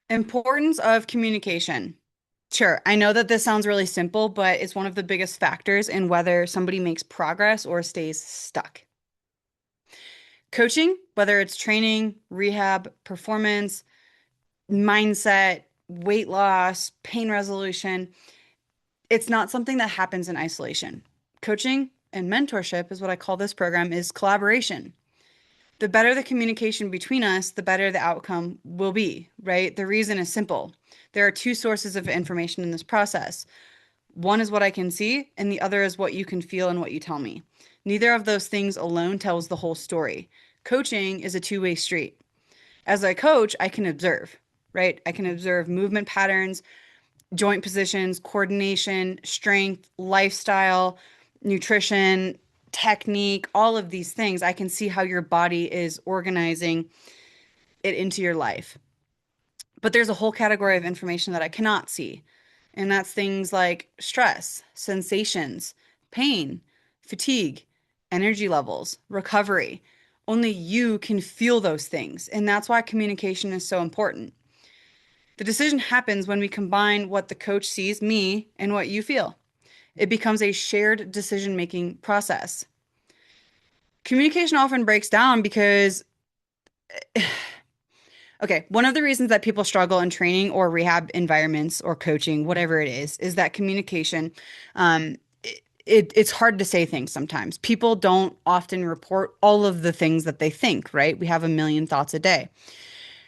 Importance of communication. Sure, I know that this sounds really simple, but it's one of the biggest factors in whether somebody makes progress or stays stuck. Coaching, whether it's training, rehab, performance, mindset, weight loss, pain resolution, it's not something that happens in isolation. Coaching and mentorship is what I call this program is collaboration. The better the communication between us, the better the outcome will be, right? The reason is simple. There are two sources of information in this process. One is what I can see, and the other is what you can feel and what you tell me. Neither of those things alone tells the whole story. Coaching is a two-way street. As I coach, I can observe, right? I can observe movement patterns, joint positions, coordination, strength, lifestyle, nutrition, technique, all of these things. I can see how your body is organizing it into your life. But there's a whole category of information that I cannot see. And that's things like stress, sensations, pain, fatigue, energy levels, recovery. Only you can feel those things. And that's why communication is so important. The decision happens when we combine what the coach sees, me, and what you feel. It becomes a shared decision-making process. Communication often breaks down because, okay, one of the reasons that people struggle in training or rehab environments or coaching, whatever it is that communication, um, it's hard to say things sometimes. People don't often report all of the things that they think, right? We have a million thoughts a day.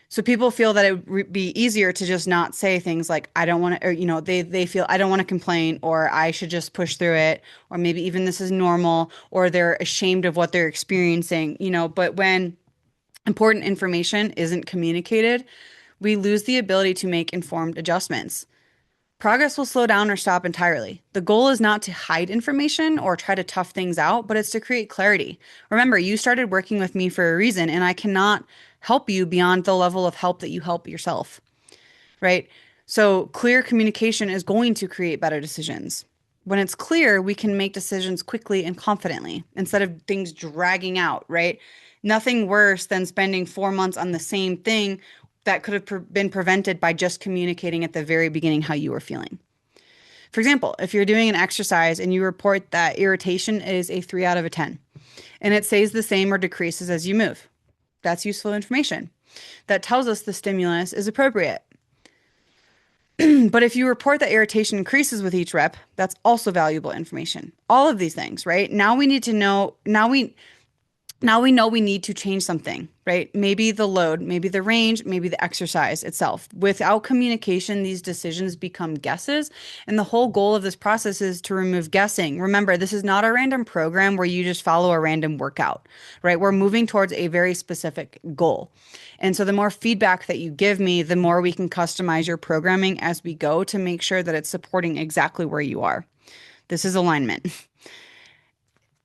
So people feel that it would be easier to just not say things like I don't want to, or they feel I don't want to complain, or I should just push through it, or maybe even this is normal, or they're ashamed of what they're experiencing, but when important information isn't communicated, we lose the ability to make informed adjustments. Progress will slow down or stop entirely. The goal is not to hide information or try to tough things out, but it's to create clarity. Remember, you started working with me for a reason, and I cannot help you beyond the level of help that you help yourself, right? So, clear communication is going to create better decisions. When it's clear, we can make decisions quickly and confidently instead of things dragging out, right? Nothing worse than spending 4 months on the same thing that could have been prevented by just communicating at the very beginning how you were feeling. For example, if you're doing an exercise and you report that irritation is a 3 out of a 10 and it stays the same or decreases as you move, that's useful information. That tells us the stimulus is appropriate. But if you report that irritation increases with each rep, that's also valuable information. All of these things, right? Now we know we need to change something, right? Maybe the load, maybe the range, maybe the exercise itself. Without communication, these decisions become guesses. And the whole goal of this process is to remove guessing. Remember, this is not a random program where you just follow a random workout, right? We're moving towards a very specific goal. And so the more feedback that you give me, the more we can customize your programming as we go to make sure that it's supporting exactly where you are. This is alignment.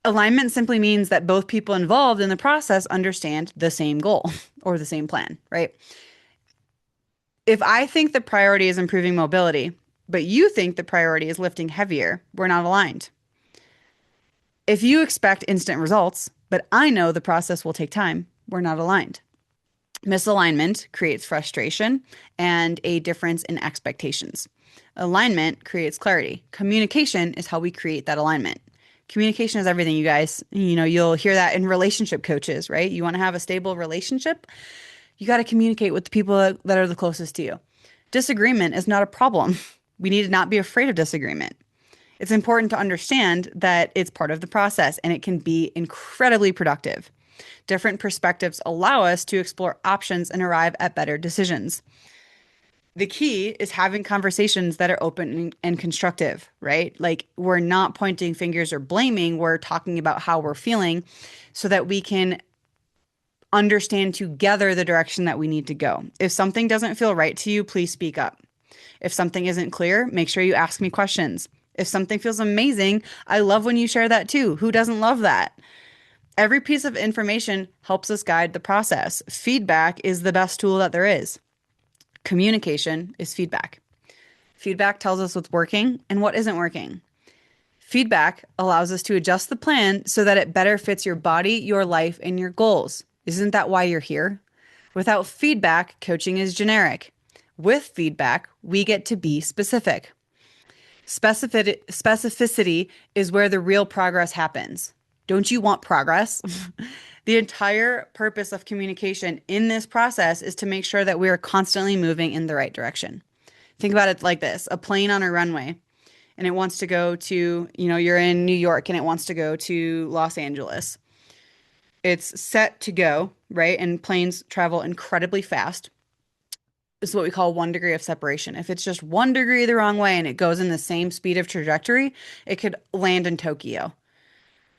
Alignment simply means that both people involved in the process understand the same goal or the same plan, right? If I think the priority is improving mobility, but you think the priority is lifting heavier, we're not aligned. If you expect instant results, but I know the process will take time, we're not aligned. Misalignment creates frustration and a difference in expectations. Alignment creates clarity. Communication is how we create that alignment. Communication is everything, you guys. You'll hear that in relationship coaches, right? You want to have a stable relationship, you got to communicate with the people that are the closest to you. Disagreement is not a problem. We need to not be afraid of disagreement. It's important to understand that it's part of the process and it can be incredibly productive. Different perspectives allow us to explore options and arrive at better decisions. The key is having conversations that are open and constructive, right? Like we're not pointing fingers or blaming, we're talking about how we're feeling so that we can understand together the direction that we need to go. If something doesn't feel right to you, please speak up. If something isn't clear, make sure you ask me questions. If something feels amazing, I love when you share that too. Who doesn't love that? Every piece of information helps us guide the process. Feedback is the best tool that there is. Communication is feedback. Feedback tells us what's working and what isn't working. Feedback allows us to adjust the plan so that it better fits your body, your life, and your goals. Isn't that why you're here? Without feedback, coaching is generic. With feedback, we get to be specific. Specificity is where the real progress happens. Don't you want progress? The entire purpose of communication in this process is to make sure that we are constantly moving in the right direction. Think about it like this: a plane on a runway, and it wants to go to, you're in New York and it wants to go to Los Angeles. It's set to go, right? And planes travel incredibly fast. This is what we call 1 degree of separation. If it's just 1 degree the wrong way and it goes in the same speed of trajectory, it could land in Tokyo.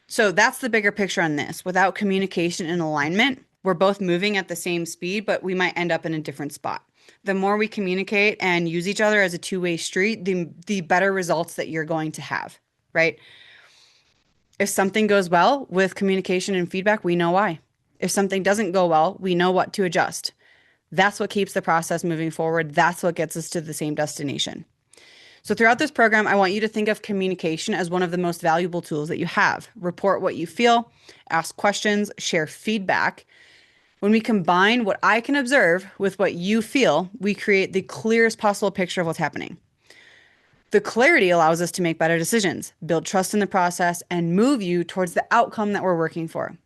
So that's the bigger picture on this. Without communication and alignment, we're both moving at the same speed, but we might end up in a different spot. The more we communicate and use each other as a two-way street, the better results that you're going to have, right? If something goes well with communication and feedback, we know why. If something doesn't go well, we know what to adjust. That's what keeps the process moving forward. That's what gets us to the same destination. So throughout this program, I want you to think of communication as one of the most valuable tools that you have. Report what you feel, ask questions, share feedback. When we combine what I can observe with what you feel, we create the clearest possible picture of what's happening. The clarity allows us to make better decisions, build trust in the process, and move you towards the outcome that we're working for,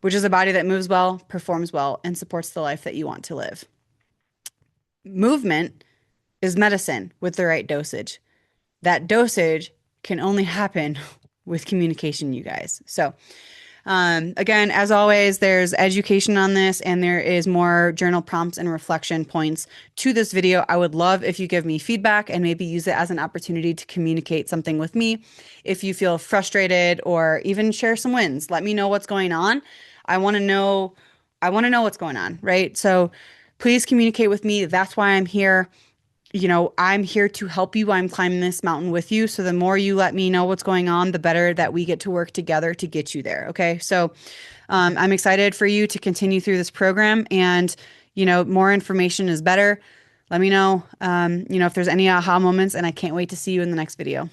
which is a body that moves well, performs well, and supports the life that you want to live. Movement is medicine with the right dosage. That dosage can only happen with communication, you guys. So again, as always, there's education on this and there is more journal prompts and reflection points to this video. I would love if you give me feedback and maybe use it as an opportunity to communicate something with me. If you feel frustrated or even share some wins, let me know what's going on. I want to know what's going on, right? So please communicate with me. That's why I'm here. I'm here to help you. I'm climbing this mountain with you. So the more you let me know what's going on, the better that we get to work together to get you there. Okay. So I'm excited for you to continue through this program, and, more information is better. Let me know, if there's any aha moments, and I can't wait to see you in the next video.